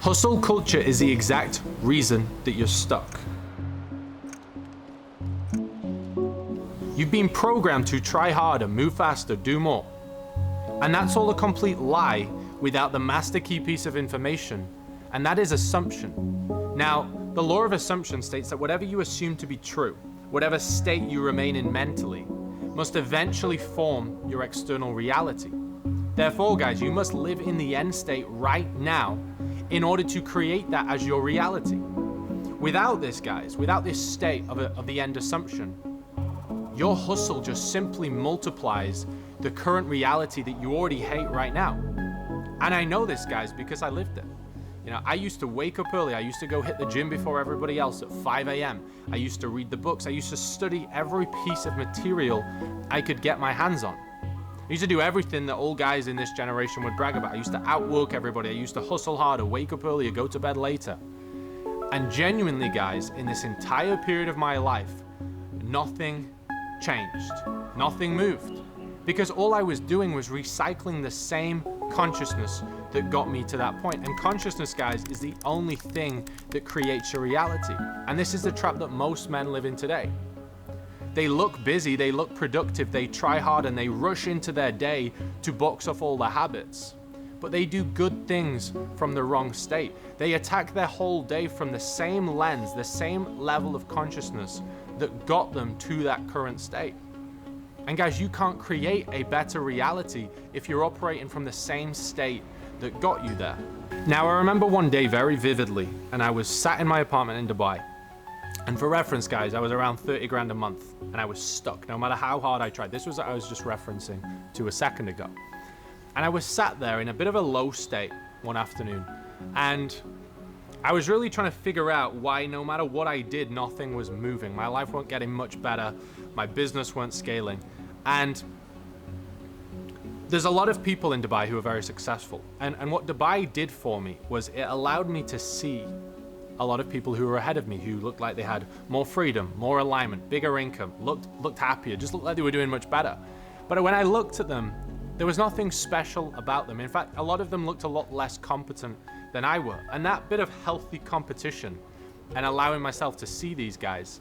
Hustle culture is the exact reason that you're stuck. You've been programmed to try harder, move faster, do more. And that's all a complete lie without the master key piece of information, and that is assumption. Now, the law of assumption states that whatever you assume to be true, whatever state you remain in mentally, must eventually form your external reality. Therefore, guys, you must live in the end state right now in order to create that as your reality. Without this, guys, without this state of the end assumption, your hustle just simply multiplies the current reality that you already hate right now. And I know this, guys, because I lived it. You know, I used to wake up early. I used to go hit the gym before everybody else at 5 a.m. I used to read the books. I used to study every piece of material I could get my hands on. I used to do everything that all guys in this generation would brag about. I used to outwork everybody. I used to hustle harder, wake up earlier, go to bed later. And genuinely, guys, in this entire period of my life, nothing changed. Nothing moved. Because all I was doing was recycling the same consciousness that got me to that point. And consciousness, guys, is the only thing that creates your reality. And this is the trap that most men live in today. They look busy, they look productive, they try hard, and they rush into their day to box off all the habits. But they do good things from the wrong state. They attack their whole day from the same lens, the same level of consciousness that got them to that current state. And guys, you can't create a better reality if you're operating from the same state that got you there. Now, I remember one day very vividly, and I was sat in my apartment in Dubai. And for reference, guys, I was around 30 grand a month, and I was stuck no matter how hard I tried. This was what I was just referencing to a second ago. And I was sat there in a bit of a low state one afternoon, and I was really trying to figure out why no matter what I did, nothing was moving. My life wasn't getting much better. My business weren't scaling. And there's a lot of people in Dubai who are very successful. And what Dubai did for me was it allowed me to see a lot of people who were ahead of me, who looked like they had more freedom, more alignment, bigger income, looked happier, just looked like they were doing much better. But when I looked at them, there was nothing special about them. In fact, a lot of them looked a lot less competent than I were. And that bit of healthy competition and allowing myself to see these guys,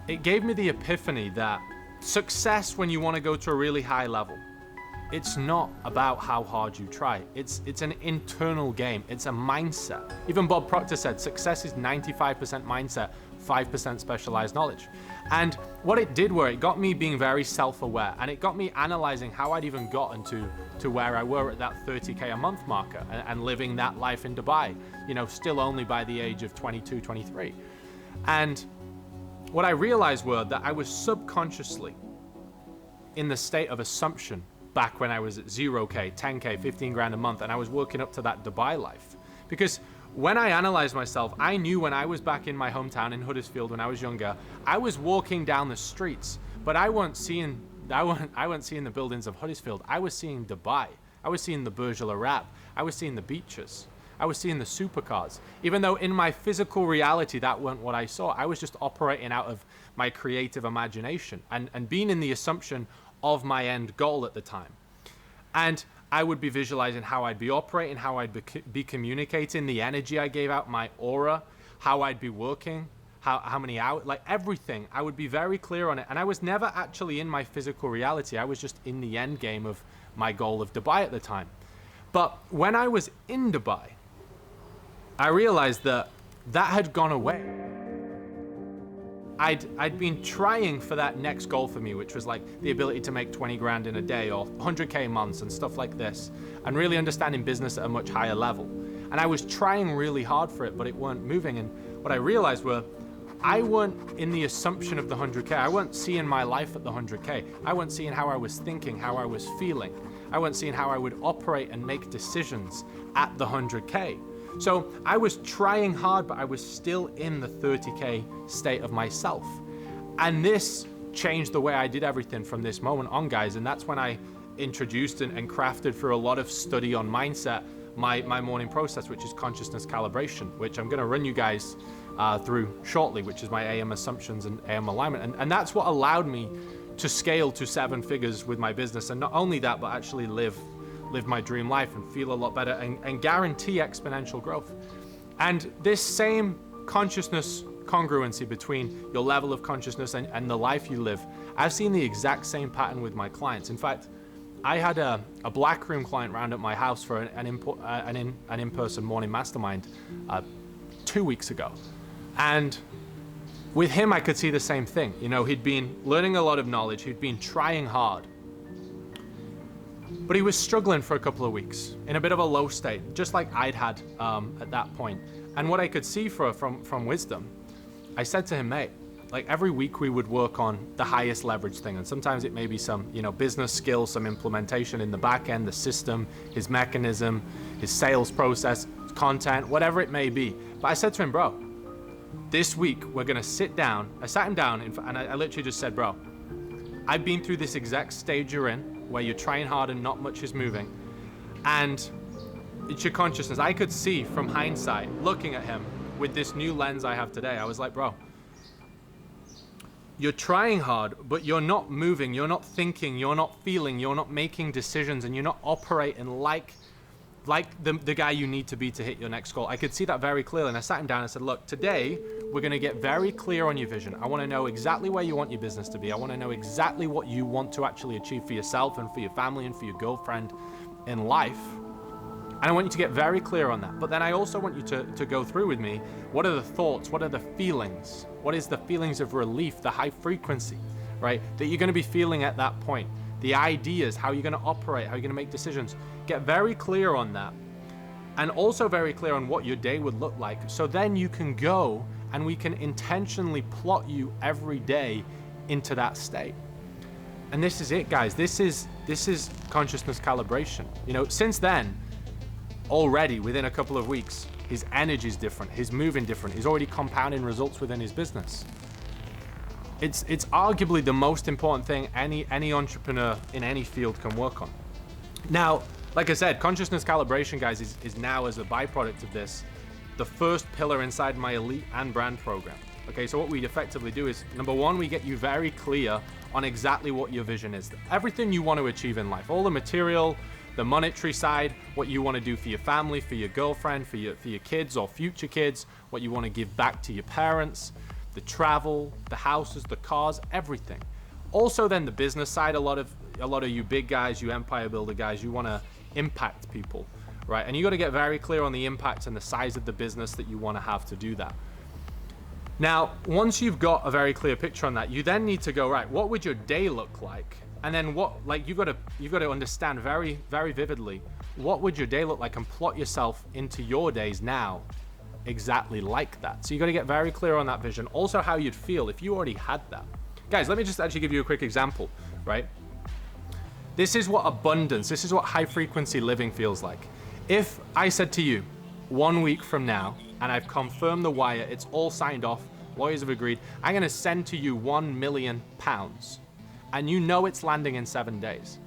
it gave me the epiphany that success, when you want to go to a really high level, it's not about how hard you try. It's an internal game. It's a mindset. Even Bob Proctor said success is 95% mindset, 5% specialized knowledge. And what it did were it got me being very self-aware, and it got me analyzing how I'd even gotten to where I were at that 30K a month marker and living that life in Dubai, you know, still only by the age of 22, 23. And what I realized were that I was subconsciously in the state of assumption back when I was at 0K, 10K, 15 grand a month, and I was working up to that Dubai life. Because when I analyzed myself, I knew when I was back in my hometown in Huddersfield when I was younger, I was walking down the streets, but I wasn't seeing the buildings of Huddersfield. I was seeing Dubai. I was seeing the Burj Al Arab. I was seeing the beaches. I was seeing the supercars. Even though in my physical reality, that weren't what I saw. I was just operating out of my creative imagination and being in the assumption of my end goal at the time. And I would be visualizing how I'd be operating, how I'd be communicating, the energy I gave out, my aura, how I'd be working, how many hours, like everything. I would be very clear on it. And I was never actually in my physical reality. I was just in the end game of my goal of Dubai at the time. But when I was in Dubai, I realized that had gone away. I'd been trying for that next goal for me, which was like the ability to make 20 grand in a day or 100K months and stuff like this, and really understanding business at a much higher level. And I was trying really hard for it, but it weren't moving. And what I realized were, I weren't in the assumption of the 100K. I weren't seeing my life at the 100K. I weren't seeing how I was thinking, how I was feeling. I weren't seeing how I would operate and make decisions at the 100K. So I was trying hard, but I was still in the 30K state of myself. And this changed the way I did everything from this moment on, guys. And that's when I introduced and crafted through a lot of study on mindset, my morning process, which is consciousness calibration, which I'm going to run you guys through shortly, which is my AM assumptions and AM alignment. And that's what allowed me to scale to 7 figures with my business. And not only that, but actually live live my dream life and feel a lot better and guarantee exponential growth. And this same consciousness congruency between your level of consciousness and the life you live, I've seen the exact same pattern with my clients. In fact, I had a black room client round at my house for an in-person morning mastermind 2 weeks ago. And with him, I could see the same thing. You know, he'd been learning a lot of knowledge, he'd been trying hard, but he was struggling for a couple of weeks in a bit of a low state, just like I'd had at that point. And what I could see from wisdom, I said to him, mate, like every week we would work on the highest leverage thing. And sometimes it may be some, you know, business skills, some implementation in the back end, the system, his mechanism, his sales process, content, whatever it may be. But I said to him, bro, this week we're gonna sit down. I sat him down and I literally just said, bro, I've been through this exact stage you're in where you're trying hard and not much is moving. And it's your consciousness. I could see from hindsight, looking at him with this new lens I have today, I was like, bro, you're trying hard, but you're not moving, you're not thinking, you're not feeling, you're not making decisions, and you're not operating like the guy you need to be to hit your next goal. I could see that very clearly, and I sat him down and said, look, today we're gonna get very clear on your vision. I wanna know exactly where you want your business to be. I wanna know exactly what you want to actually achieve for yourself and for your family and for your girlfriend in life. And I want you to get very clear on that. But then I also want you to go through with me, what are the thoughts, what are the feelings? What is the feelings of relief, the high frequency, right? That you're gonna be feeling at that point. The ideas, how you're gonna operate, how you're gonna make decisions. Get very clear on that. And also very clear on what your day would look like. So then you can go and we can intentionally plot you every day into that state. And this is it, guys. This is consciousness calibration. You know, since then, already within a couple of weeks, his energy is different, he's moving different, he's already compounding results within his business. It's arguably the most important thing any entrepreneur in any field can work on. Now, like I said, consciousness calibration, guys, is now, as a byproduct of this, the first pillar inside my elite and brand program. Okay, so what we effectively do is, number one, we get you very clear on exactly what your vision is. Everything you want to achieve in life, all the material, the monetary side, what you want to do for your family, for your girlfriend, for your kids or future kids, what you want to give back to your parents, the travel, the houses, the cars, everything. Also then the business side, a lot of you big guys, you empire builder guys, you want to impact people, right? And you got to get very clear on the impact and the size of the business that you want to have to do that. Now, once you've got a very clear picture on that, you then need to go, right, what would your day look like? And then you've got to understand very, very vividly, what would your day look like, and plot yourself into your days now exactly like that. So you got to get very clear on that vision. Also how you'd feel if you already had that. Guys, let me just actually give you a quick example, right? This is what abundance, this is what high frequency living feels like. If I said to you, 1 week from now, and I've confirmed the wire, it's all signed off, lawyers have agreed, I'm gonna send to you £1 million, and you know it's landing in 7 days.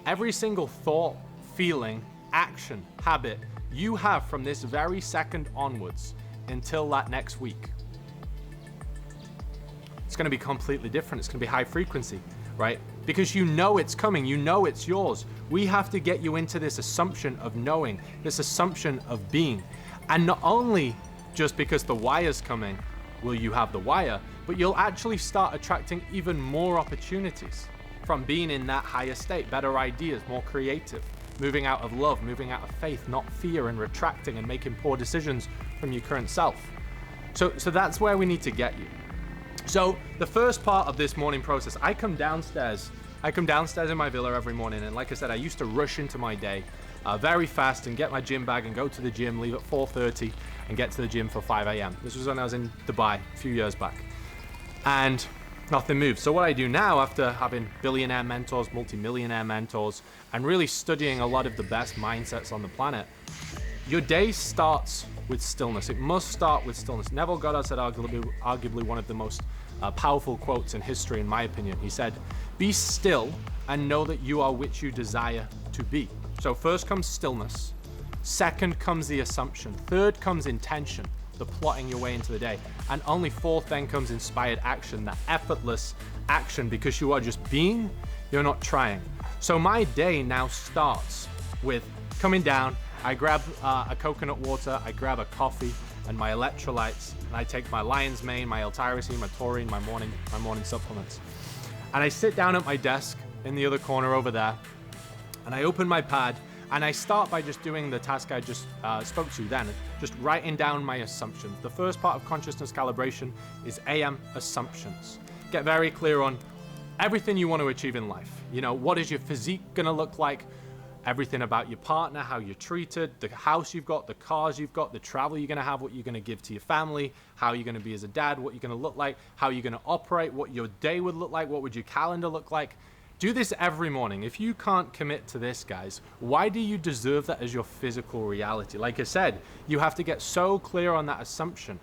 Every single thought, feeling, action, habit you have from this very second onwards until that next week, it's gonna be completely different. It's gonna be high frequency, right? Because you know it's coming, you know it's yours. We have to get you into this assumption of knowing, this assumption of being. And not only just because the wire's coming will you have the wire, but you'll actually start attracting even more opportunities from being in that higher state, better ideas, more creative, moving out of love, moving out of faith, not fear, and retracting and making poor decisions from your current self. So that's where we need to get you. So the first part of this morning process, I come downstairs in my villa every morning, and like I said, I used to rush into my day very fast and get my gym bag and go to the gym, leave at 4:30 and get to the gym for 5 a.m. This was when I was in Dubai a few years back, and nothing moved. So what I do now, after having billionaire mentors, multi-millionaire mentors, and really studying a lot of the best mindsets on the planet, your day starts with stillness. It must start with stillness. Neville Goddard said arguably one of the most powerful quotes in history, in my opinion. He said, "Be still and know that you are which you desire to be." So first comes stillness. Second comes the assumption. Third comes intention, the plotting your way into the day. And only fourth then comes inspired action, that effortless action, because you are just being, you're not trying. So my day now starts with coming down, I grab a coconut water, I grab a coffee and my electrolytes, and I take my lion's mane, my L-tyrosine, my taurine, my morning supplements. And I sit down at my desk in the other corner over there, and I open my pad, and I start by just doing the task I just spoke to then, just writing down my assumptions. The first part of consciousness calibration is AM assumptions. Get very clear on everything you want to achieve in life. You know, what is your physique gonna look like? Everything about your partner, how you're treated, the house you've got, the cars you've got, the travel you're gonna have, what you're gonna give to your family, how you're gonna be as a dad, what you're gonna look like, how you're gonna operate, what your day would look like, what would your calendar look like. Do this every morning. If you can't commit to this, guys, why do you deserve that as your physical reality? Like I said, you have to get so clear on that assumption.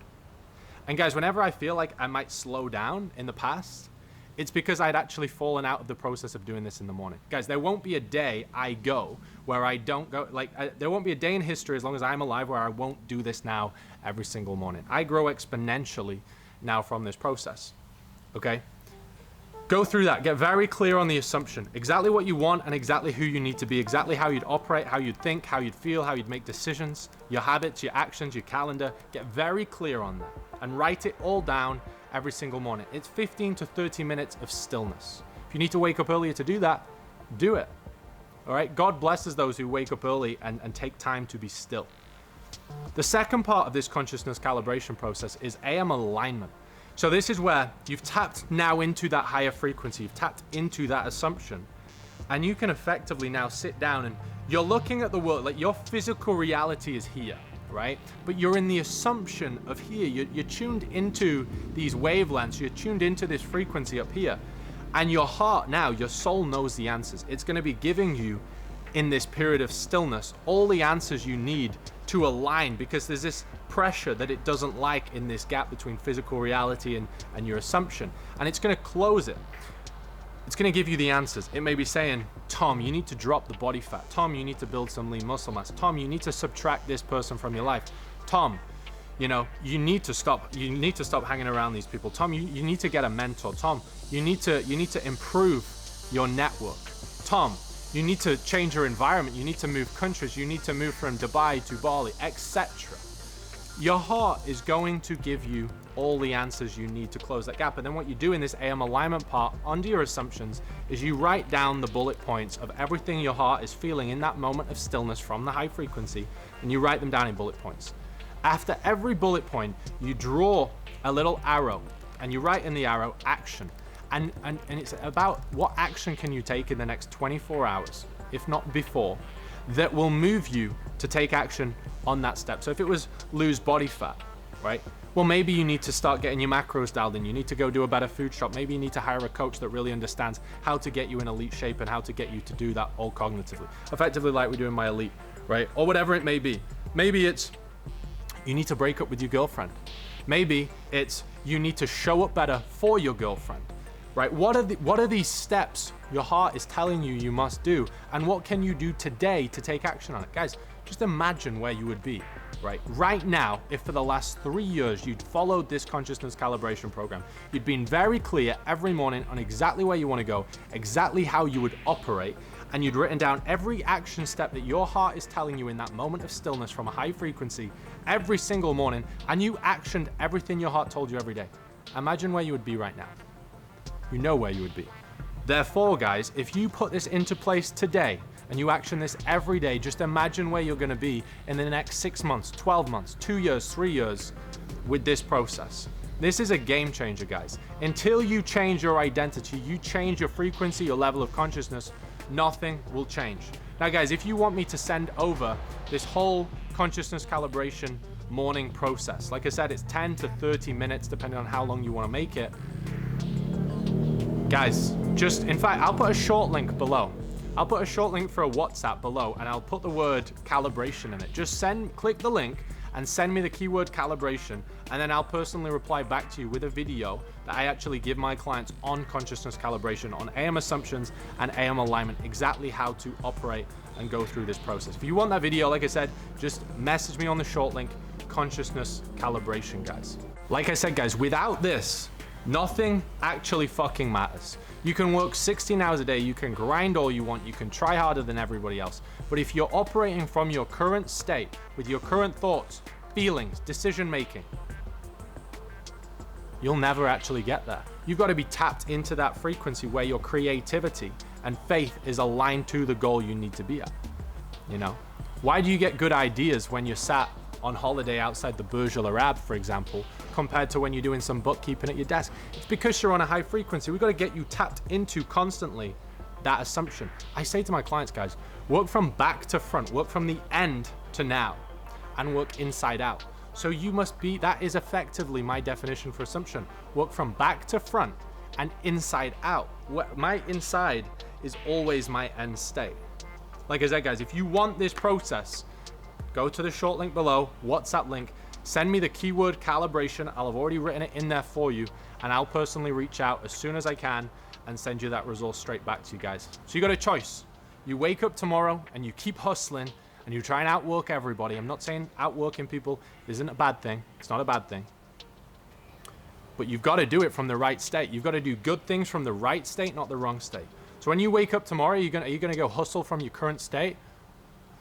And guys, whenever I feel like I might slow down in the past, it's because I'd actually fallen out of the process of doing this in the morning. Guys, there won't be a day I go where I don't go, there won't be a day in history as long as I'm alive where I won't do this now every single morning. I grow exponentially now from this process, okay? Go through that, get very clear on the assumption, exactly what you want and exactly who you need to be, exactly how you'd operate, how you'd think, how you'd feel, how you'd make decisions, your habits, your actions, your calendar. Get very clear on that and write it all down every single morning. It's 15 to 30 minutes of stillness. If you need to wake up earlier to do that, do it. All right, God blesses those who wake up early and take time to be still. The second part of this consciousness calibration process is AM alignment. So this is where you've tapped now into that higher frequency, you've tapped into that assumption, and you can effectively now sit down and you're looking at the world, like your physical reality is here, right? But you're in the assumption of here, you're tuned into these wavelengths, you're tuned into this frequency up here, and your heart now, your soul knows the answers. It's gonna be giving you, in this period of stillness, all the answers you need to align, because there's this pressure that it doesn't like in this gap between physical reality and your assumption, and it's going to close it. It's going to give you the answers. It may be saying, Tom, you need to drop the body fat. Tom, you need to build some lean muscle mass. Tom, you need to subtract this person from your life. Tom, you know, you need to stop hanging around these people. Tom, you need to get a mentor. Tom, you need to improve your network. Tom, you need to change your environment. You need to move countries. You need to move from Dubai to Bali, etc. Your heart is going to give you all the answers you need to close that gap. And then what you do in this AM alignment part under your assumptions is you write down the bullet points of everything your heart is feeling in that moment of stillness from the high frequency, and you write them down in bullet points. After every bullet point, you draw a little arrow and you write in the arrow action. And it's about what action can you take in the next 24 hours, if not before, that will move you to take action on that step. So if it was lose body fat, right? Well, maybe you need to start getting your macros dialed in. You need to go do a better food shop. Maybe you need to hire a coach that really understands how to get you in elite shape and how to get you to do that all cognitively, effectively like we do in my elite, right? Or whatever it may be. Maybe it's you need to break up with your girlfriend. Maybe it's you need to show up better for your girlfriend. Right? What are these steps your heart is telling you you must do, and what can you do today to take action on it? Guys, just imagine where you would be, right? Right now, if for the last 3 years you'd followed this consciousness calibration program, you'd been very clear every morning on exactly where you want to go, exactly how you would operate, and you'd written down every action step that your heart is telling you in that moment of stillness from a high frequency every single morning, and you actioned everything your heart told you every day. Imagine where you would be right now. You know where you would be. Therefore, guys, if you put this into place today and you action this every day, just imagine where you're going to be in the next 6 months, 12 months, 2 years, 3 years with this process. This is a game changer, guys. Until you change your identity, you change your frequency, your level of consciousness, nothing will change. Now, guys, if you want me to send over this whole consciousness calibration morning process, like I said, it's 10 to 30 minutes, depending on how long you want to make it. Guys, in fact, I'll put a short link below. I'll put a short link for a WhatsApp below, and I'll put the word calibration in it. Just click the link and send me the keyword calibration, and then I'll personally reply back to you with a video that I actually give my clients on consciousness calibration, on AM assumptions and AM alignment, exactly how to operate and go through this process. If you want that video, like I said, just message me on the short link, consciousness calibration, guys. Like I said, guys, without this, Nothing actually fucking matters. You can work 16 hours a day, you can grind all you want, you can try harder than everybody else. But if you're operating from your current state, with your current thoughts, feelings, decision making, you'll never actually get there. You've got to be tapped into that frequency where your creativity and faith is aligned to the goal you need to be at. You know? Why do you get good ideas when you're sat on holiday outside the Burj Al Arab, for example, compared to when you're doing some bookkeeping at your desk? It's because you're on a high frequency. We've got to get you tapped into constantly that assumption. I say to my clients, guys, work from back to front, work from the end to now, and work inside out. So you must be, that is effectively my definition for assumption. Work from back to front and inside out. My inside is always my end state. Like I said, guys, if you want this process, go to the short link below, WhatsApp link, send me the keyword calibration. I'll have already written it in there for you, and I'll personally reach out as soon as I can and send you that resource straight back to you guys. So you got a choice. You wake up tomorrow and you keep hustling and you try and outwork everybody. I'm not saying outworking people isn't a bad thing. It's not a bad thing. But you've got to do it from the right state. You've got to do good things from the right state, not the wrong state. So when you wake up tomorrow, are you gonna go hustle from your current state?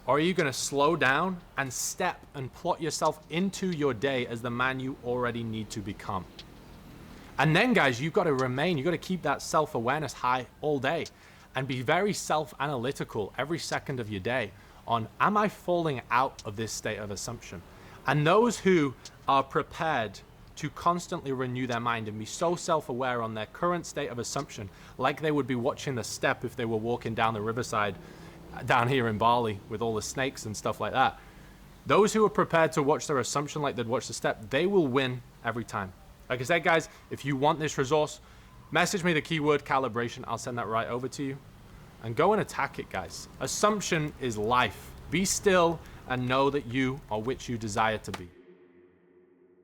Or are you gonna slow down and step and plot yourself into your day as the man you already need to become? And then, guys, you've got to keep that self-awareness high all day and be very self-analytical every second of your day on, am I falling out of this state of assumption? And those who are prepared to constantly renew their mind and be so self-aware on their current state of assumption, like they would be watching the step if they were walking down the riverside down here in Bali with all the snakes and stuff like that. Those who are prepared to watch their assumption like they'd watch the step, they will win every time. Like I said, guys, if you want this resource, message me the keyword calibration. I'll send that right over to you. And go and attack it, guys. Assumption is life. Be still and know that you are which you desire to be.